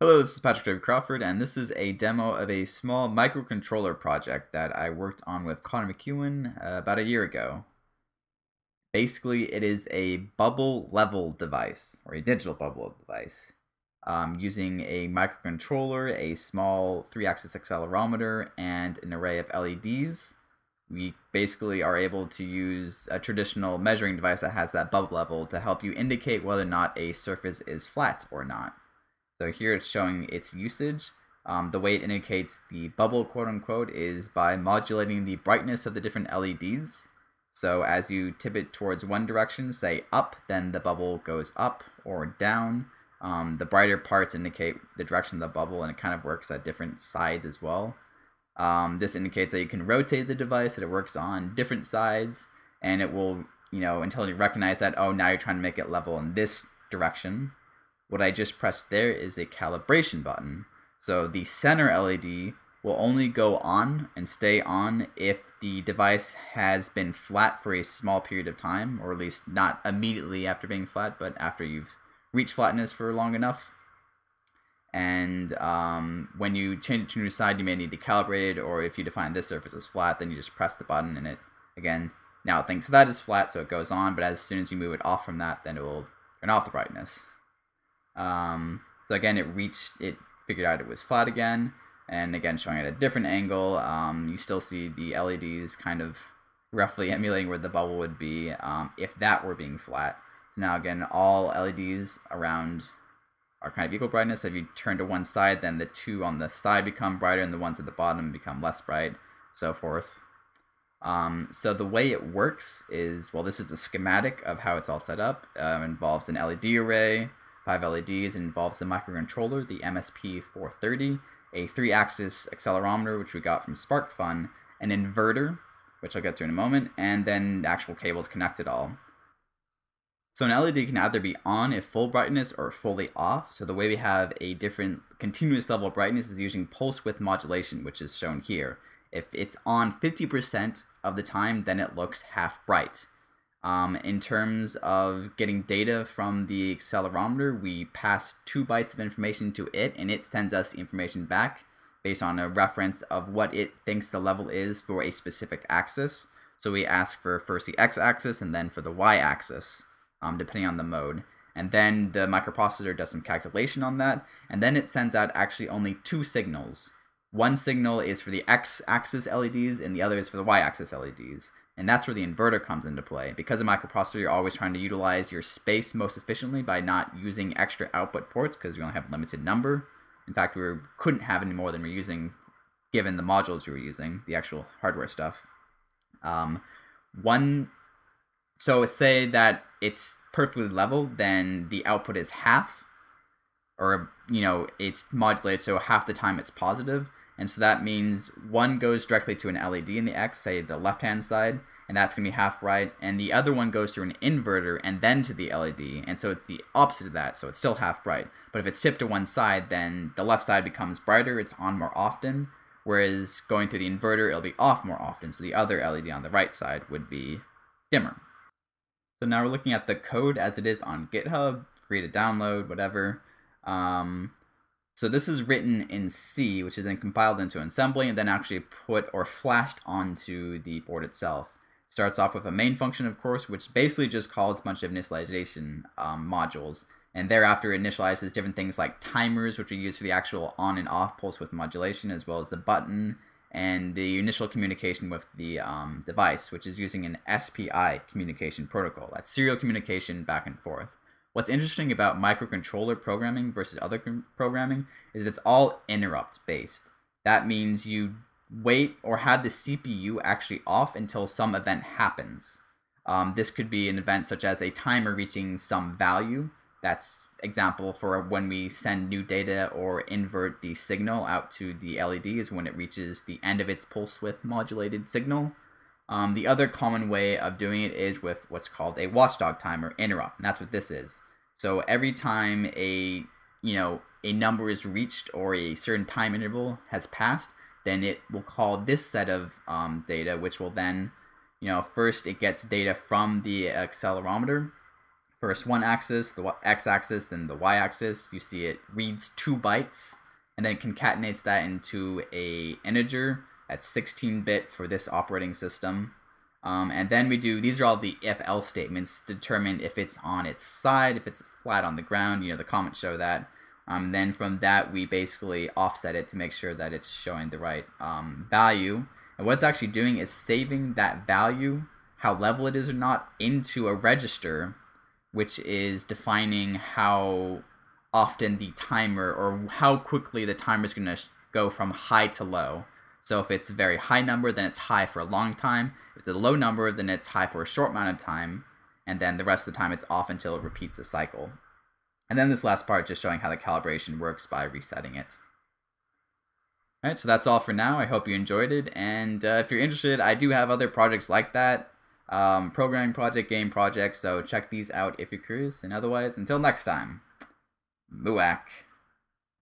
Hello, this is Patrick Crawford, and this is a demo of a small microcontroller project that I worked on with McEwen about a year ago. Basically, it is a bubble level device, or a digital bubble device, using a microcontroller, a small 3-axis accelerometer, and an array of LEDs. We basically are able to use a traditional measuring device that has that bubble level to help you indicate whether or not a surface is flat or not. So here it's showing its usage. The way it indicates the bubble, quote unquote, is by modulating the brightness of the different LEDs. So as you tip it towards one direction, say up, then the bubble goes up or down. The brighter parts indicate the direction of the bubble, and it kind of works at different sides as well. This indicates that you can rotate the device, that it works on different sides, and it will, until you recognize that, oh, now you're trying to make it level in this direction. What I just pressed there is a calibration button. So the center LED will only go on and stay on if the device has been flat for a small period of time, or at least not immediately after being flat, but after you've reached flatness for long enough. And when you change it to a new side, you may need to calibrate it, or if you define this surface as flat, then you just press the button and it, again, now it thinks that is flat, so it goes on, but as soon as you move it off from that, then it will turn off the brightness. So again, it figured out it was flat again, and again, showing it at a different angle. You still see the LEDs kind of roughly emulating where the bubble would be if that were being flat. So now again, all LEDs around are kind of equal brightness. So if you turn to one side, then the two on the side become brighter, and the ones at the bottom become less bright, so forth. So the way it works is, well, this is the schematic of how it's all set up. It involves an LED array, 5 LEDs, involves a microcontroller, the MSP430, a 3-axis accelerometer, which we got from SparkFun, an inverter, which I'll get to in a moment, and then the actual cables connect it all. So an LED can either be on at full brightness or fully off. So the way we have a different continuous level of brightness is using pulse width modulation, which is shown here. If it's on 50% of the time, then it looks half bright. In terms of getting data from the accelerometer, we pass 2 bytes of information to it, and it sends us information back based on a reference of what it thinks the level is for a specific axis. So we ask for first the x-axis and then for the y-axis, depending on the mode. And then the microprocessor does some calculation on that, and then it sends out actually only 2 signals. One signal is for the x-axis LEDs, and the other is for the y-axis LEDs. And that's where the inverter comes into play. Because of microprocessor, you're always trying to utilize your space most efficiently by not using extra output ports, because we only have a limited number. In fact, we couldn't have any more than we're using, given the modules we were using, the actual hardware stuff. So say that it's perfectly level, then the output is half, or it's modulated so half the time it's positive. And so that means one goes directly to an LED in the X, say the left-hand side, and that's going to be half bright, and the other one goes through an inverter and then to the LED, and so it's the opposite of that, so it's still half bright. But if it's tipped to one side, then the left side becomes brighter, it's on more often, whereas going through the inverter, it'll be off more often, so the other LED on the right side would be dimmer. So now we're looking at the code as it is on GitHub, free to download, whatever. So this is written in C, which is then compiled into assembly and then actually put or flashed onto the board itself. Starts off with a main function, of course, which basically just calls a bunch of initialization modules. And thereafter initializes different things like timers, which we use for the actual on and off pulse width modulation, as well as the button and the initial communication with the device, which is using an SPI communication protocol. That's serial communication back and forth. What's interesting about microcontroller programming versus other programming is that it's all interrupt based. That means you wait or have the CPU actually off until some event happens. This could be an event such as a timer reaching some value. That's example for when we send new data or invert the signal out to the LED is when it reaches the end of its pulse width modulated signal. The other common way of doing it is with what's called a watchdog timer interrupt, and that's what this is. So every time a number is reached or a certain time interval has passed, then it will call this set of data, which will then, first it gets data from the accelerometer, first one axis, the x-axis, then the y-axis. You see it reads 2 bytes and then concatenates that into a integer at 16-bit for this operating system. And then we do, these are all the if-else statements to determine if it's on its side, if it's flat on the ground. The comments show that. Then from that, we basically offset it to make sure that it's showing the right value. And what it's actually doing is saving that value, how level it is or not, into a register, which is defining how often the timer, or how quickly the timer is going to go from high to low. So if it's a very high number, then it's high for a long time. If it's a low number, then it's high for a short amount of time. And then the rest of the time, it's off until it repeats the cycle. And then this last part just showing how the calibration works by resetting it. Alright, so that's all for now. I hope you enjoyed it. And if you're interested, I do have other projects like that. Programming project, game project. So check these out if you're curious. And otherwise, until next time, Moo-Ack.